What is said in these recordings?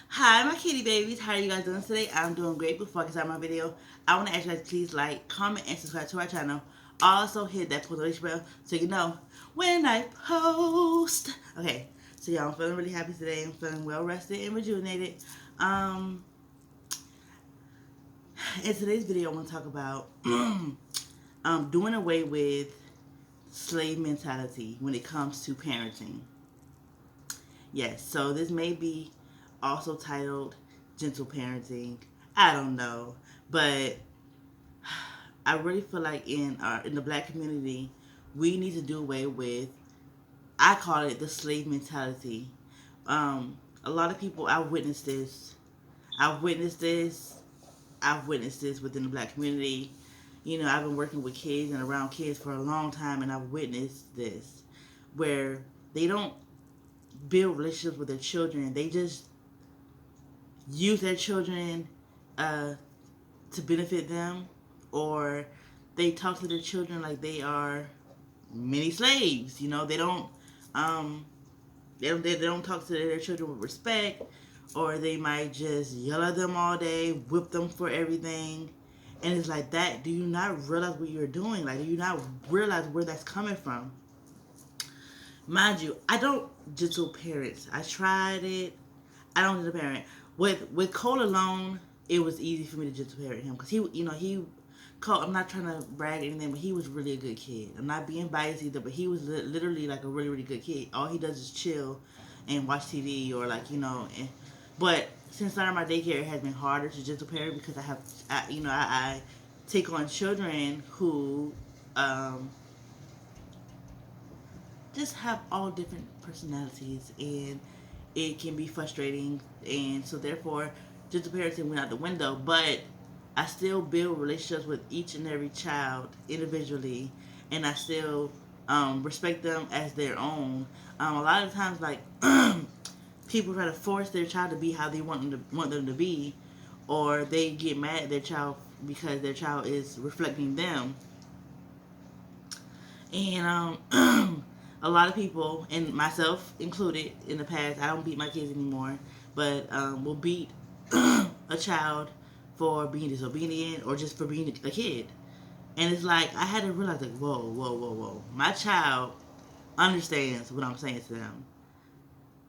Hi, my kitty babies. How are you guys doing today? I'm doing great. Before I get started my video, I want to ask you guys to please like, comment, and subscribe to our channel. Also, hit that post notification bell so you know when I post. Okay, so y'all, I'm feeling really happy today. I'm feeling well rested and rejuvenated. Um, in today's video, I want to talk about doing away with slave mentality when it comes to parenting. Yes, so this may be also titled Gentle Parenting. I don't know. But I really feel like in the black community, we need to do away with, I call it the slave mentality. A lot of people, I've witnessed this. I've witnessed this. I've witnessed this within the black community. You know, I've been working with kids and around kids for a long time, and I've witnessed this where they don't build relationships with their children. They just use their children uh, to benefit them, or they talk to their children like they are mini slaves. You know, um, they don't talk to their children with respect, or they might just yell at them all day, whip them for everything. And it's like that. Do you not realize what you're doing? Like, do you not realize where that's coming from? Mind you, I don't gentle parents. I tried it. I don't gentle parent. With Cole alone, it was easy for me to gentle parent him because he Cole. I'm not trying to brag or anything, but he was really a good kid. I'm not being biased either, but he was literally like a really really good kid. All he does is chill and watch TV or like but since starting my daycare, it has been harder to gentle parent because I take on children who um, just have all different personalities, and it can be frustrating, and so therefore gentle parenting went out the window. But I still build relationships with each and every child individually, and I still respect them as their own. A lot of times, like people try to force their child to be how they want them to be, or they get mad at their child because their child is reflecting them. And a lot of people, and myself included, in the past, I don't beat my kids anymore, but will beat a child for being disobedient or just for being a kid. And it's like I had to realize, like, whoa, whoa, whoa, whoa. My child understands what I'm saying to them.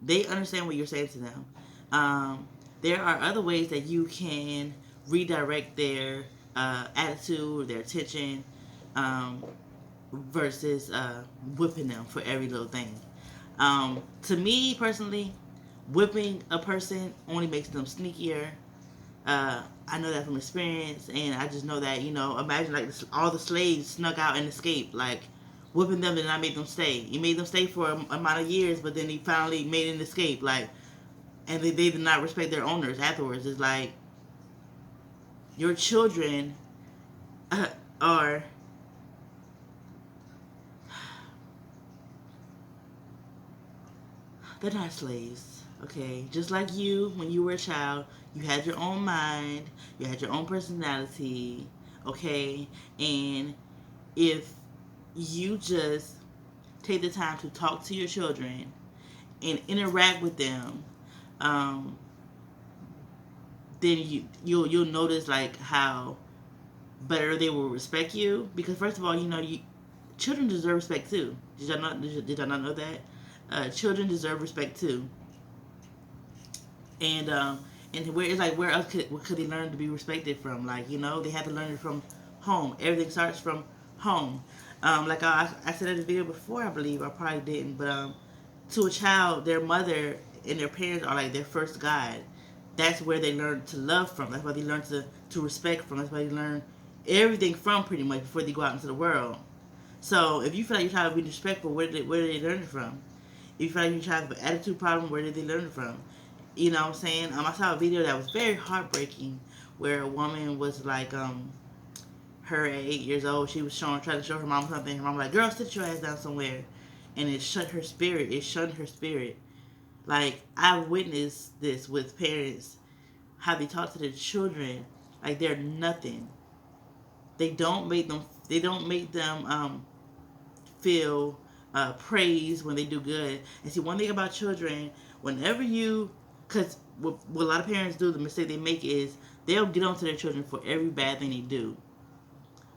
They understand what you're saying to them. Um, there are other ways that you can redirect their attitude, their attention, um, versus whipping them for every little thing. To me personally, whipping a person only makes them sneakier. I know that from experience, and I just know that imagine like all the slaves snuck out and escaped. Like whipping them did not make them stay. He made them stay for a amount of years, but then he finally made an escape. Like, and they did not respect their owners afterwards. It's like your children are they're not slaves, okay? Just like you, when you were a child, you had your own mind, you had your own personality, okay? And if you just take the time to talk to your children and interact with them, um, then you'll notice like how better they will respect you. Because first of all, children deserve respect too. Did y'all not know that? Children deserve respect too. And where it's like, where else could they learn to be respected from? Like, they have to learn it from home. Everything starts from home. Like I said in the video before, I believe I probably didn't, but to a child, their mother and their parents are like their first guide. That's where they learn to love from. That's where they learn to respect from. That's where they learn everything from, pretty much, before they go out into the world. So if you feel like your child is being disrespectful, where did they learn it from? If you feel like your child has an attitude problem, where did they learn it from? You know what I'm saying? I saw a video that was very heartbreaking where a woman was like, her at 8 years old, she was trying to show her mom something. Her mom was like, "Girl, sit your ass down somewhere," and it shut her spirit. It shunned her spirit. Like, I witnessed this with parents, how they talk to their children like they're nothing. They don't make them feel praise when they do good. And see, one thing about children, whenever you because what a lot of parents do, the mistake they make is they'll get onto their children for every bad thing they do.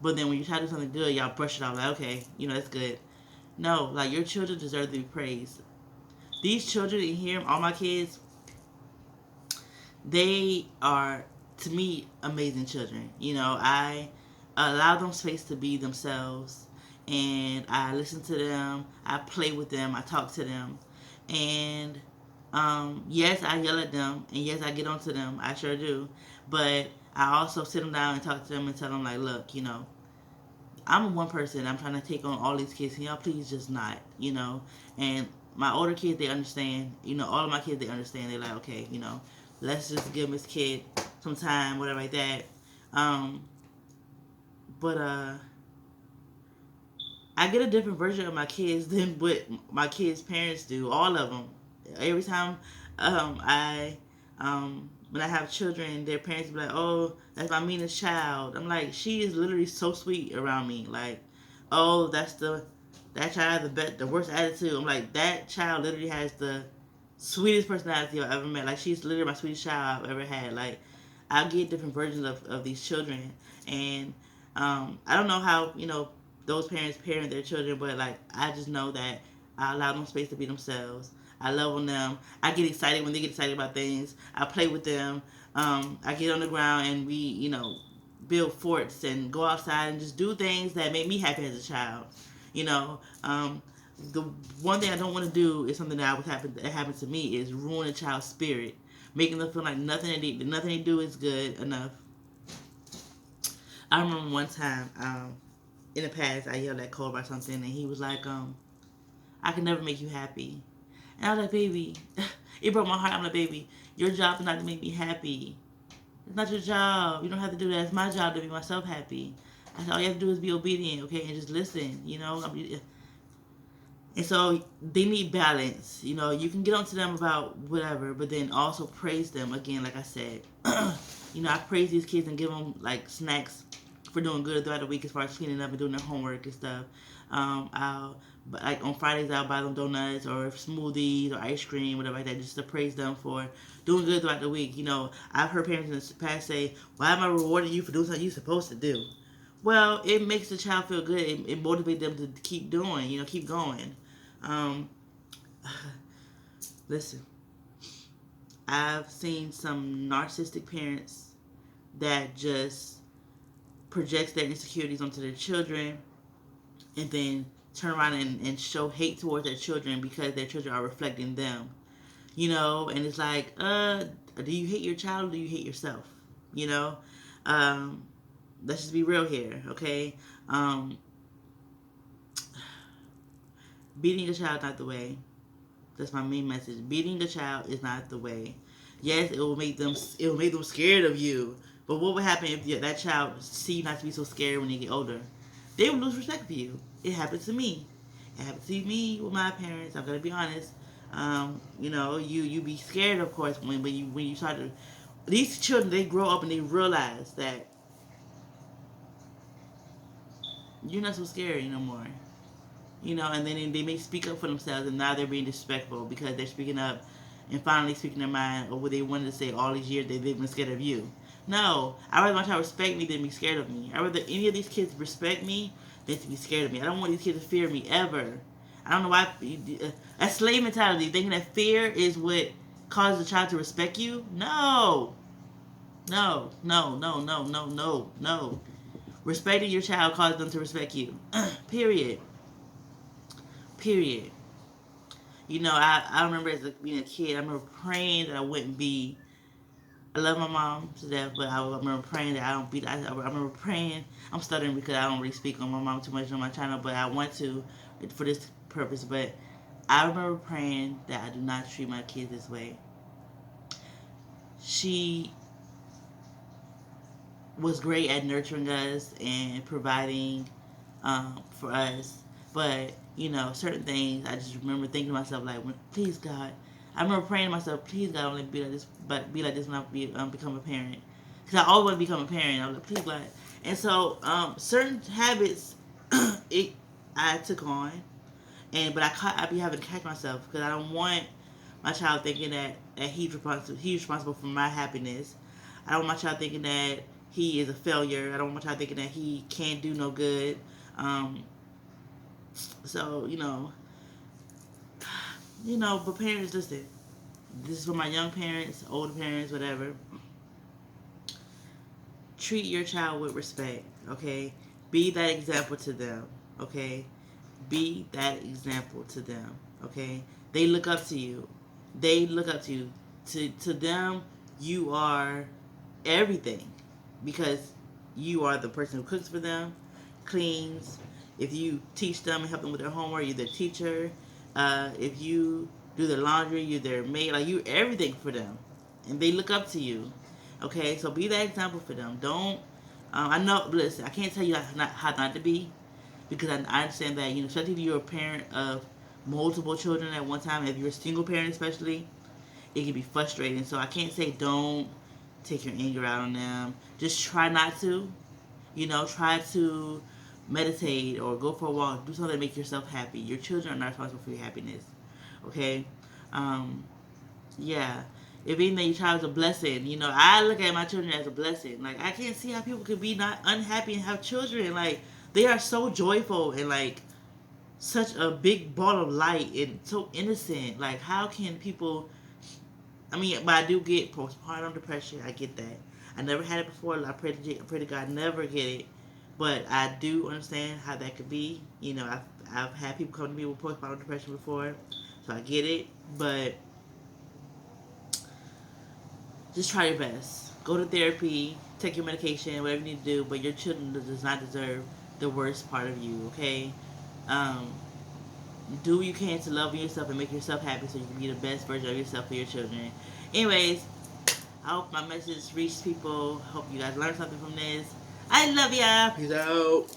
But then when you try to do something good, y'all brush it off like, okay, that's good. No, like your children deserve to be praised. These children in here, all my kids, they are, to me, amazing children. I allow them space to be themselves, and I listen to them, I play with them, I talk to them, and yes, I yell at them, and yes, I get onto them, I sure do, but I also sit them down and talk to them and tell them, like, look, I'm one person. I'm trying to take on all these kids. Can y'all please just not. And my older kids, they understand. All of my kids, they understand. They're like, okay, let's just give this kid some time, whatever like that. Um, but I get a different version of my kids than what my kids' parents do. All of them. Every time I when I have children, their parents be like, "Oh, that's my meanest child." I'm like, she is literally so sweet around me. Like, oh, that child has the worst attitude. I'm like, that child literally has the sweetest personality I've ever met. Like, she's literally my sweetest child I've ever had. Like, I get different versions of these children, and I don't know how those parents parent their children, but like I just know that I allow them space to be themselves. I love on them. I get excited when they get excited about things. I play with them. I get on the ground and we, build forts and go outside and just do things that made me happy as a child. You know, the one thing I don't want to do is something that happened to me is ruin a child's spirit, making them feel like nothing they do is good enough. I remember one time in the past I yelled at Cole about something and he was like, I can never make you happy. And I was like, baby, it broke my heart. I'm like, baby, your job is not to make me happy. It's not your job. You don't have to do that. It's my job to make myself happy. I said, all you have to do is be obedient, okay, and just listen. And so they need balance. You can get onto them about whatever, but then also praise them again, like I said. I praise these kids and give them like snacks for doing good throughout the week as far as cleaning up and doing their homework and stuff. Like on Fridays, I'll buy them donuts or smoothies or ice cream, whatever like that, just to praise them for doing good throughout the week. I've heard parents in the past say, "Why am I rewarding you for doing something you're supposed to do?" Well, it makes the child feel good. It motivates them to keep doing, keep going. Um, Listen, I've seen some narcissistic parents that just projects their insecurities onto their children and then turn around and show hate towards their children because their children are reflecting them. And it's like, do you hate your child or do you hate yourself? You know? Let's just be real here, okay? Beating your child is not the way. That's my main message. Beating the child is not the way. Yes, it will make them scared of you. But what would happen if that child see you not to be so scared when they get older? They would lose respect for you. It happened to me. It happened to me with my parents. I'm gonna be honest. You be scared, of course, when you start to. These children, they grow up and they realize that you're not so scary no more. And then they may speak up for themselves, and now they're being disrespectful because they're speaking up and finally speaking their mind or what they wanted to say all these years they've been scared of you. No, I'd rather my child respect me than be scared of me. I'd rather any of these kids respect me than to be scared of me. I don't want these kids to fear me ever. I don't know why. That slave mentality, thinking that fear is what causes a child to respect you. No. No, no, no, no, no, no, no. Respecting your child causes them to respect you. Period. Period. I remember being a kid, I remember praying that I wouldn't be. I love my mom to death, but I remember praying that I don't be. I remember praying. I'm stuttering because I don't really speak on my mom too much on my channel, but I want to for this purpose. But I remember praying that I do not treat my kids this way. She was great at nurturing us and providing for us. But, certain things, I just remember thinking to myself, like, please, God. I remember praying to myself, please, God, don't let me be like this, but be like this when I become a parent. Because I always want to become a parent. I was like, please, God. And so, certain habits, I took on. But I be having to catch myself because I don't want my child thinking that he's responsible for my happiness. I don't want my child thinking that he is a failure. I don't want my child thinking that he can't do no good. Um, so but parents, listen. This is for my young parents, older parents, whatever. Treat your child with respect, okay? Be that example to them, okay? Be that example to them, okay? They look up to you. They look up to you. To them, you are everything because you are the person who cooks for them, cleans. If you teach them and help them with their homework, you're their teacher. If you do their laundry, you're their maid. Like, you're everything for them, and they look up to you. Okay, so be that example for them. Don't. I know. Listen, I can't tell you how not to be, because I understand that, especially if you're a parent of multiple children at one time. If you're a single parent, especially, it can be frustrating. So I can't say don't take your anger out on them. Just try not to. Try to meditate or go for a walk. Do something to make yourself happy. Your children are not responsible for your happiness. Okay? Um, yeah. If anything, your child's a blessing. I look at my children as a blessing. Like, I can't see how people could be not unhappy and have children. Like, they are so joyful and, like, such a big ball of light and so innocent. Like, how can people? I mean, but I do get postpartum depression. I get that. I never had it before. I pray to God never get it. But I do understand how that could be. I've had people come to me with postpartum depression before, so I get it. But just try your best. Go to therapy. Take your medication. Whatever you need to do. But your children does not deserve the worst part of you. Okay. Um, do what you can to love yourself and make yourself happy so you can be the best version of yourself for your children. Anyways, I hope my message reached people. Hope you guys learned something from this. I love ya. Peace out.